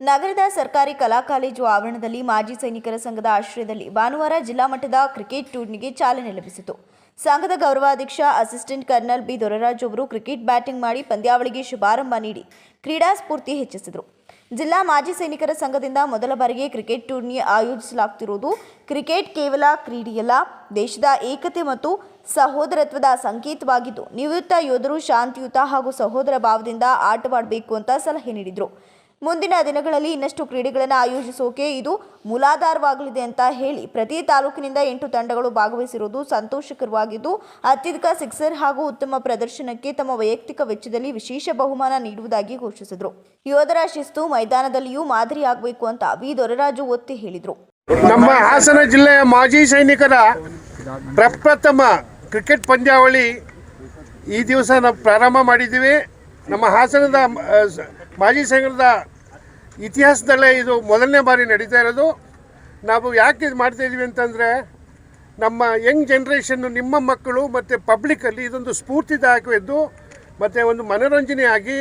ನಗರದ ಸರ್ಕಾರಿ ಕಲಾ ಕಾಲೇಜು ಆವರಣದಲ್ಲಿ ಮಾಜಿ ಸೈನಿಕರ ಸಂಘದ ಆಶ್ರಯದಲ್ಲಿ ಭಾನುವಾರ ಜಿಲ್ಲಾ ಮಟ್ಟದ ಕ್ರಿಕೆಟ್ ಟೂರ್ನಿಗೆ ಚಾಲನೆ ಲಭಿಸಿತು. ಸಂಘದ ಗೌರವಾಧ್ಯಕ್ಷ ಅಸಿಸ್ಟೆಂಟ್ ಕರ್ನಲ್ ಬಿ ದೊರೆರಾಜ್ ಅವರು ಕ್ರಿಕೆಟ್ ಬ್ಯಾಟಿಂಗ್ ಮಾಡಿ ಪಂದ್ಯಾವಳಿಗೆ ಶುಭಾರಂಭ ನೀಡಿ ಕ್ರೀಡಾ ಸ್ಫೂರ್ತಿ ಹೆಚ್ಚಿಸಿದರು. ಜಿಲ್ಲಾ ಮಾಜಿ ಸೈನಿಕರ ಸಂಘದಿಂದ ಮೊದಲ ಬಾರಿಗೆ ಕ್ರಿಕೆಟ್ ಟೂರ್ನಿ ಆಯೋಜಿಸಲಾಗುತ್ತಿರುವುದು ಕ್ರಿಕೆಟ್ ಕೇವಲ ಕ್ರೀಡೆಯಲ್ಲ, ದೇಶದ ಏಕತೆ ಮತ್ತು ಸಹೋದರತ್ವದ ಸಂಕೇತವಾಗಿದ್ದು, ನಿವೃತ್ತ ಯೋಧರು ಶಾಂತಿಯುತ ಹಾಗೂ ಸಹೋದರ ಭಾವದಿಂದ ಆಟವಾಡಬೇಕು ಅಂತ ಸಲಹೆ ನೀಡಿದರು. ಮುಂದಿನ ದಿನಗಳಲ್ಲಿ ಇನ್ನಷ್ಟು ಕ್ರೀಡೆಗಳನ್ನು ಆಯೋಜಿಸೋಕೆ ಇದು ಮೂಲಾಧಾರವಾಗಲಿದೆ ಅಂತ ಹೇಳಿ ಪ್ರತಿ ತಾಲೂಕಿನಿಂದ 8 ತಂಡಗಳು ಭಾಗವಹಿಸಿರುವುದು ಸಂತೋಷಕರವಾಗಿದ್ದು, ಅತ್ಯಧಿಕ ಸಿಕ್ಸರ್ ಹಾಗೂ ಉತ್ತಮ ಪ್ರದರ್ಶನಕ್ಕೆ ತಮ್ಮ ವೈಯಕ್ತಿಕ ವೆಚ್ಚದಲ್ಲಿ ವಿಶೇಷ ಬಹುಮಾನ ನೀಡುವುದಾಗಿ ಘೋಷಿಸಿದರು. ಯೋಧರ ಶಿಸ್ತು ಮೈದಾನದಲ್ಲಿಯೂ ಮಾದರಿಯಾಗಬೇಕು ಅಂತ ವಿ ದೊರೆರಾಜು ಒತ್ತಿ ಹೇಳಿದರು. ನಮ್ಮ ಹಾಸನ ಜಿಲ್ಲೆಯ ಮಾಜಿ ಸೈನಿಕರ ಪ್ರಪ್ರಥಮ ಕ್ರಿಕೆಟ್ ಪಂದ್ಯಾವಳಿ ಈ ದಿವಸ ನಾವು ಪ್ರಾರಂಭ ಮಾಡಿದ್ದೀವಿ. ನಮ್ಮ ಹಾಸನದ ಮಾಜಿ ಸೈನಿಕರ ಇತಿಹಾಸದಲ್ಲೇ ಇದು ಮೊದಲನೇ ಬಾರಿ ನಡೀತಾ ಇರೋದು. ನಾವು ಯಾಕೆ ಇದು ಮಾಡ್ತಾಯಿದ್ದೀವಿ ಅಂತಂದರೆ, ನಮ್ಮ ಯಂಗ್ ಜನ್ರೇಷನ್ನು, ನಿಮ್ಮ ಮಕ್ಕಳು ಮತ್ತು ಪಬ್ಲಿಕ್ಕಲ್ಲಿ ಇದೊಂದು ಸ್ಫೂರ್ತಿದಾಯಕವಿದ್ದು ಮತ್ತು ಒಂದು ಮನೋರಂಜನೆಯಾಗಿ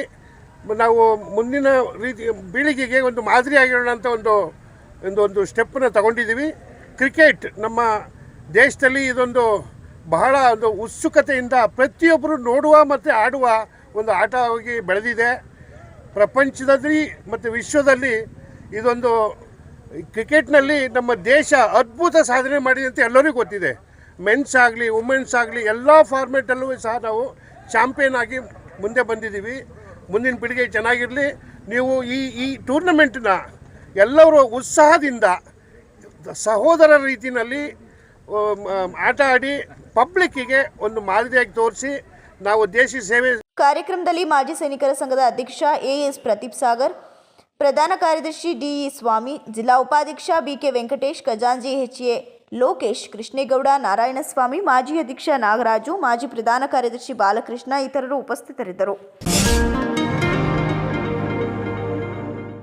ನಾವು ಮುಂದಿನ ರೀತಿ ಪೀಳಿಗೆಗೆ ಒಂದು ಮಾದರಿಯಾಗಿರೋಣ ಅಂತ ಒಂದು ಸ್ಟೆಪ್ಪನ್ನು ತಗೊಂಡಿದ್ದೀವಿ. ಕ್ರಿಕೆಟ್ ನಮ್ಮ ದೇಶದಲ್ಲಿ ಇದೊಂದು ಬಹಳ ಒಂದು ಉತ್ಸುಕತೆಯಿಂದ ಪ್ರತಿಯೊಬ್ಬರು ನೋಡುವ ಮತ್ತು ಆಡುವ ಒಂದು ಆಟವಾಗಿ ಬೆಳೆದಿದೆ. ಪ್ರಪಂಚದಲ್ಲಿ ಮತ್ತು ವಿಶ್ವದಲ್ಲಿ ಇದೊಂದು ಕ್ರಿಕೆಟ್ನಲ್ಲಿ ನಮ್ಮ ದೇಶ ಅದ್ಭುತ ಸಾಧನೆ ಮಾಡಿದೆ ಅಂತ ಎಲ್ಲರಿಗೂ ಗೊತ್ತಿದೆ. ಮೆನ್ಸ್ ಆಗಲಿ ವುಮೆನ್ಸ್ ಆಗಲಿ ಎಲ್ಲ ಫಾರ್ಮೇಟಲ್ಲೂ ಸಹ ನಾವು ಚಾಂಪಿಯನ್ ಆಗಿ ಮುಂದೆ ಬಂದಿದ್ದೀವಿ. ಮುಂದಿನ ಪೀಳಿಗೆ ಚೆನ್ನಾಗಿರಲಿ. ನೀವು ಈ ಟೂರ್ನಮೆಂಟನ್ನ ಎಲ್ಲರೂ ಉತ್ಸಾಹದಿಂದ ಸಹೋದರ ರೀತಿಯಲ್ಲಿ ಆಟ ಆಡಿ ಪಬ್ಲಿಕ್ಕಿಗೆ ಒಂದು ಮಾದರಿಯಾಗಿ ತೋರಿಸಿ ನಾವು ದೇಶ ಸೇವೆ. ಕಾರ್ಯಕ್ರಮದಲ್ಲಿ ಮಾಜಿ ಸೈನಿಕರ ಸಂಘದ ಅಧ್ಯಕ್ಷ ಎಎಸ್ ಪ್ರದೀಪ್ ಸಾಗರ್, ಪ್ರಧಾನ ಕಾರ್ಯದರ್ಶಿ ಡಿಇ ಸ್ವಾಮಿ, ಜಿಲ್ಲಾ ಉಪಾಧ್ಯಕ್ಷ ಬಿಕೆ ವೆಂಕಟೇಶ್, ಖಜಾಂಚಿ ಎಚ್ಎ ಲೋಕೇಶ್, ಕೃಷ್ಣೇಗೌಡ, ನಾರಾಯಣಸ್ವಾಮಿ, ಮಾಜಿ ಅಧ್ಯಕ್ಷ ನಾಗರಾಜು, ಮಾಜಿ ಪ್ರಧಾನ ಕಾರ್ಯದರ್ಶಿ ಬಾಲಕೃಷ್ಣ ಇತರರು ಉಪಸ್ಥಿತರಿದ್ದರು.